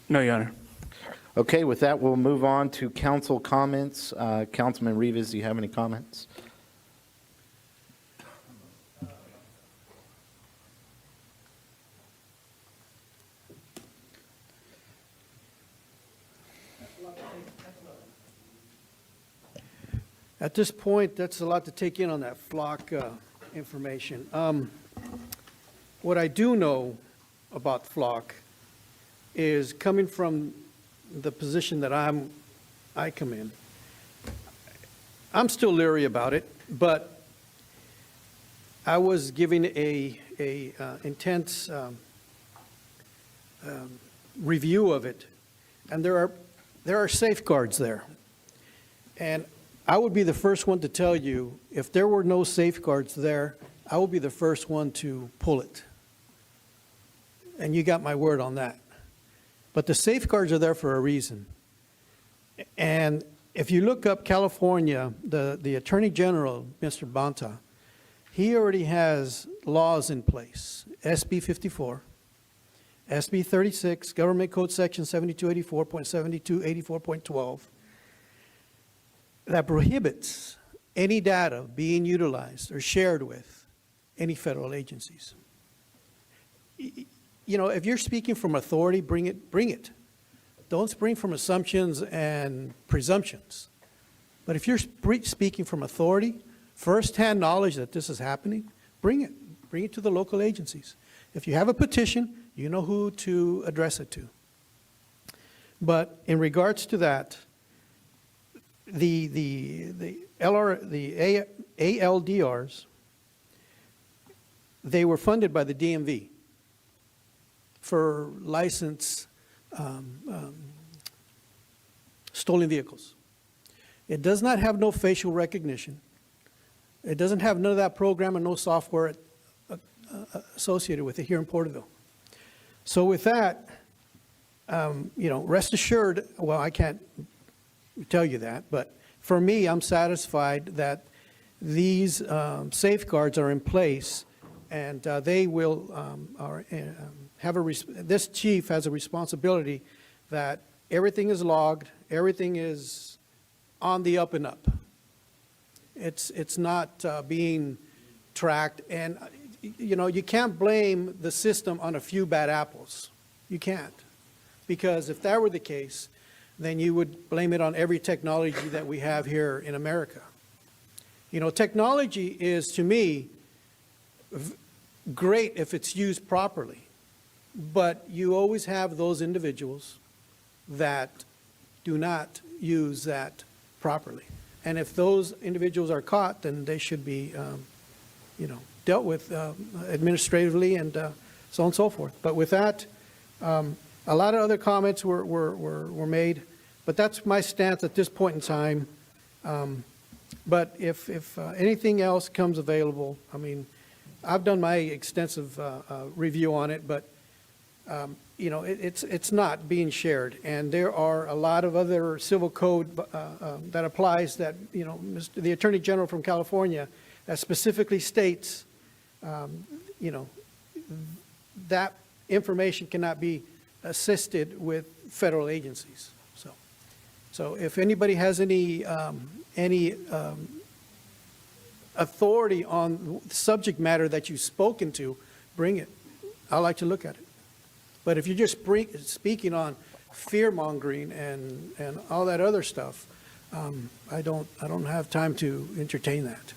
No, Your Honor. Okay, with that, we'll move on to council comments. Councilman Rivas, do you have any comments? At this point, that's a lot to take in on that flock information. What I do know about flock is coming from the position that I come in. I'm still leery about it, but I was giving a intense review of it, and there are safeguards there. And I would be the first one to tell you, if there were no safeguards there, I would be the first one to pull it. And you got my word on that. But the safeguards are there for a reason. And if you look up California, the Attorney General, Mr. Bonta, he already has laws in place. SB 54, SB 36, Government Code Section 7284.7284.12, that prohibits any data being utilized or shared with any federal agencies. You know, if you're speaking from authority, bring it. Don't spring from assumptions and presumptions. But if you're speaking from authority, first-hand knowledge that this is happening, bring it. Bring it to the local agencies. If you have a petition, you know who to address it to. But in regards to that, the ALDRs, they were funded by the DMV for license stolen vehicles. It does not have no facial recognition. It doesn't have none of that program and no software associated with it here in Porterville. So with that, you know, rest assured, well, I can't tell you that, but for me, I'm satisfied that these safeguards are in place, and they will this chief has a responsibility that everything is logged, everything is on the up and up. It's not being tracked, and you know, you can't blame the system on a few bad apples. You can't, because if that were the case, then you would blame it on every technology that we have here in America. You know, technology is, to me, great if it's used properly, but you always have those individuals that do not use that properly. And if those individuals are caught, then they should be, you know, dealt with administratively and so on and so forth. But with that, a lot of other comments were made, but that's my stance at this point in time. But if anything else comes available, I mean, I've done my extensive review on it, but you know, it's not being shared, and there are a lot of other civil code that applies that, you know, the Attorney General from California that specifically states, you know, that information cannot be assisted with federal agencies. So if anybody has any authority on the subject matter that you've spoken to, bring it. I'd like to look at it. But if you're just speaking on fear-mongering and all that other stuff, I don't have time to entertain that.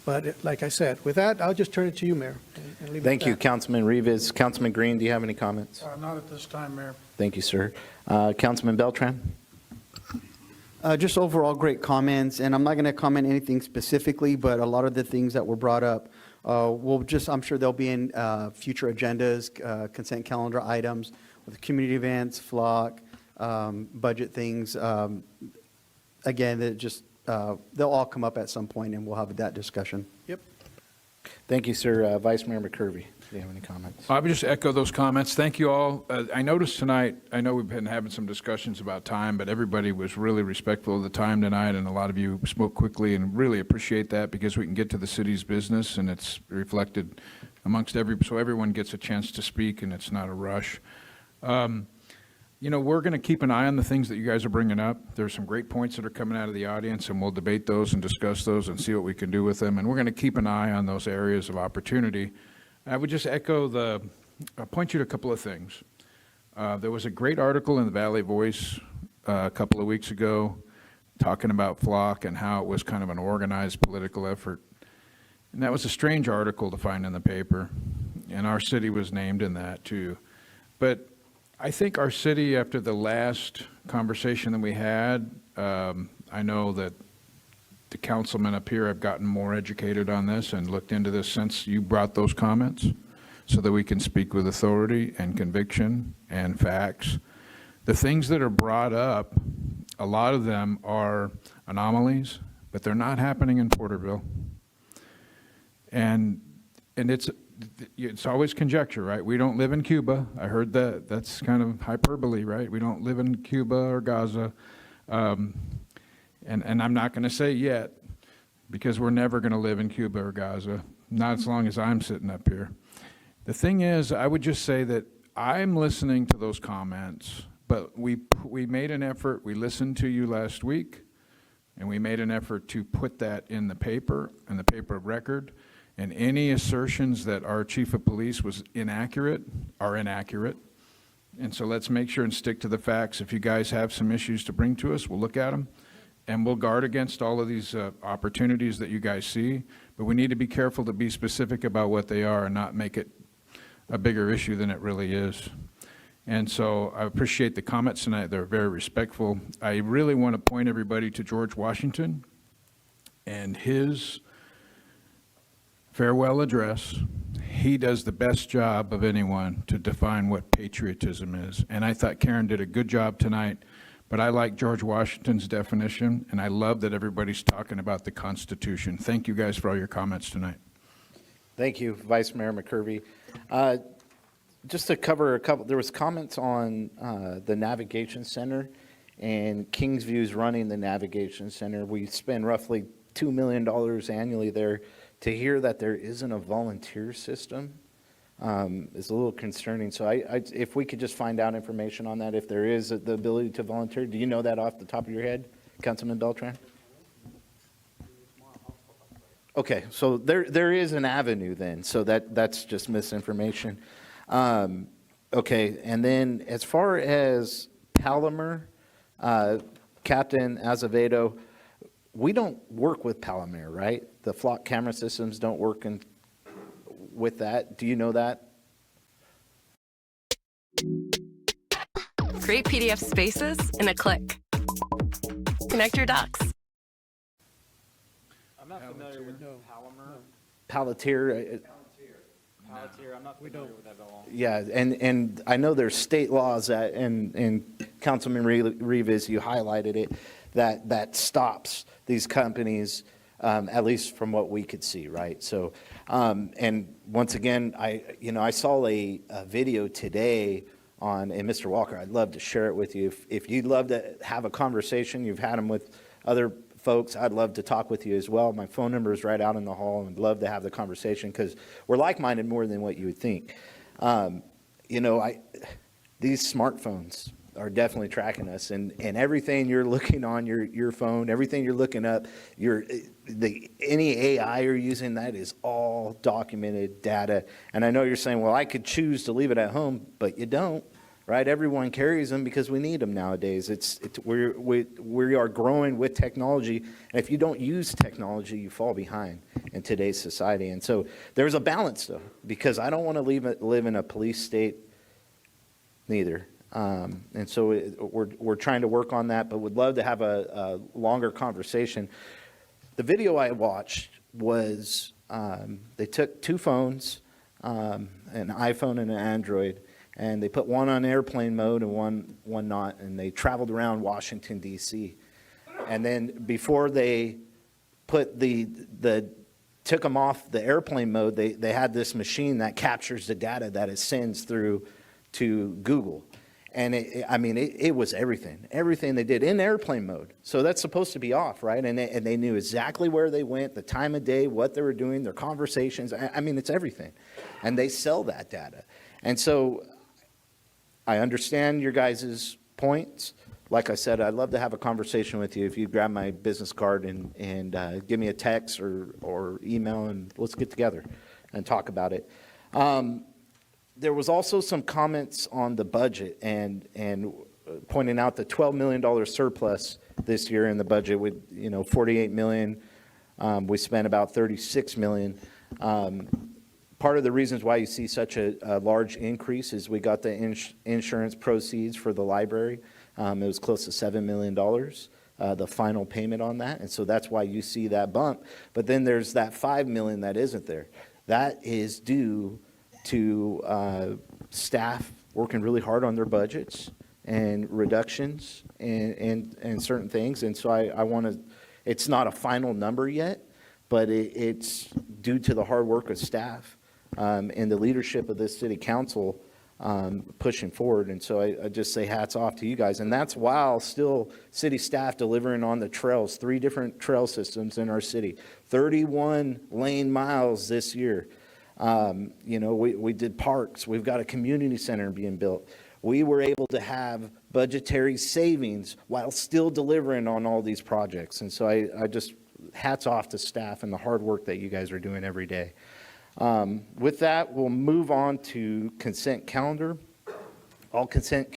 But like I said, with that, I'll just turn it to you, Mayor. And leave Thank it you, at that. Councilman Rivas. Councilman Green, do you have any comments? Not at this time, Mayor. Thank you, sir. Councilman Beltran? Just overall great comments, and I'm not going to comment anything specifically, but a lot of the things that were brought up, I'm sure they'll be in future agendas, consent calendar items, with community events, flock, budget things. Again, they'll all come up at some point, and we'll have that discussion. Yep. Thank you, sir. Vice Mayor McCurvey, do you have any comments? I would just echo those comments. Thank you all. I noticed tonight, I know we've been having some discussions about time, but everybody was really respectful of the time tonight, and a lot of you spoke quickly, and really appreciate that, because we can get to the city's business, and it's reflected amongst so everyone gets a chance to speak, and it's not a rush. You know, we're going to keep an eye on the things that you guys are bringing up. There's some great points that are coming out of the audience, and we'll debate those and discuss those and see what we can do with them. And we're going to keep an eye on those areas of opportunity. I would just echo I'll point you to a couple of things. There was a great article in the Valley Voice a couple of weeks ago talking about Flock and how it was kind of an organized political effort. And that was a strange article to find in the paper. And our city was named in that too. But I think our city, after the last conversation that we had, I know that the councilmen up here have gotten more educated on this and looked into this since you brought those comments, so that we can speak with authority and conviction and facts. The things that are brought up, a lot of them are anomalies, but they're not happening in Porterville. And it's always conjecture, right? We don't live in Cuba. I heard that. That's kind of hyperbole, right? We don't live in Cuba or Gaza. And I'm not going to say yet, because we're never going to live in Cuba or Gaza, not as long as I'm sitting up here. The thing is, I would just say that I'm listening to those comments, but we made an effort. We listened to you last week, and we made an effort to put that in the paper of record. And any assertions that our chief of police was inaccurate are inaccurate. And so let's make sure and stick to the facts. If you guys have some issues to bring to us, we'll look at them. And we'll guard against all of these opportunities that you guys see. But we need to be careful to be specific about what they are and not make it a bigger issue than it really is. And so I appreciate the comments tonight. They're very respectful. I really want to point everybody to George Washington and his farewell address. He does the best job of anyone to define what patriotism is. And I thought Karen did a good job tonight, but I like George Washington's definition, and I love that everybody's talking about the Constitution. Thank you guys for all your comments tonight. Thank you, Vice Mayor McCurvey. Just to cover a couple, there was comments on the Navigation Center, and Kingsview's running the Navigation Center. We spend roughly $2 million annually there. To hear that there isn't a volunteer system is a little concerning. So if we could just find out information on that, if there is the ability to volunteer. Do you know that off the top of your head, Councilman Beltran? Okay, so there is an avenue then, so that's just misinformation. Okay, and then as far as Palomar, Captain Azevedo, we don't work with Palomar, right? The Flock camera systems don't work with that. Do you know that? Create PDF spaces in a click. Connect your docs. I'm not familiar with Palomar. Palantir. Palantir, I'm not familiar with that at all. Yeah, and I know there's state laws that, and Councilman Rivas, you highlighted it, that stops these companies, at least from what we could see, right? So, and once again, I saw a video today on, and Mr. Walker, I'd love to share it with you. If you'd love to have a conversation, you've had them with other folks, I'd love to talk with you as well. My phone number is right out in the hall, and I'd love to have the conversation because we're like-minded more than what you would think. These smartphones are definitely tracking us, and everything you're looking on your phone, everything you're looking up, any AI you're using, that is all documented data. And I know you're saying, well, I could choose to leave it at home, but you don't, right? Everyone carries them because we need them nowadays. We are growing with technology, and if you don't use technology, you fall behind in today's society. And so there's a balance, though, because I don't want to live in a police state neither. And so we're trying to work on that, but would love to have a longer conversation. The video I watched was they took two phones, an iPhone and an Android, and they put one on airplane mode and one not, and they traveled around Washington, D.C. And then before they put took them off the airplane mode, they had this machine that captures the data that it sends through to Google. And it was everything they did in airplane mode. So that's supposed to be off, right? And they knew exactly where they went, the time of day, what they were doing, their conversations. It's everything. And they sell that data. And so I understand your guys' points. Like I said, I'd love to have a conversation with you if you grab my business card and give me a text or email, and let's get together and talk about it. There was also some comments on the budget and pointing out the $12 million surplus this year in the budget with, you know, $48 million. We spent about $36 million. Part of the reasons why you see such a large increase is we got the insurance proceeds for the library. It was close to $7 million, the final payment on that. And so that's why you see that bump. But then there's that $5 million that isn't there. That is due to staff working really hard on their budgets and reductions and certain things. And so I want to, it's not a final number yet, but it's due to the hard work of staff and the leadership of this city council pushing forward. And so I just say hats off to you guys. And that's while still city staff delivering on the trails, 3 different trail systems in our city, 31 lane miles this year. You know, we did parks. We've got a community center being built. We were able to have budgetary savings while still delivering on all these projects. And so I just hats off to staff and the hard work that you guys are doing every day. With that, we'll move on to consent calendar. All consent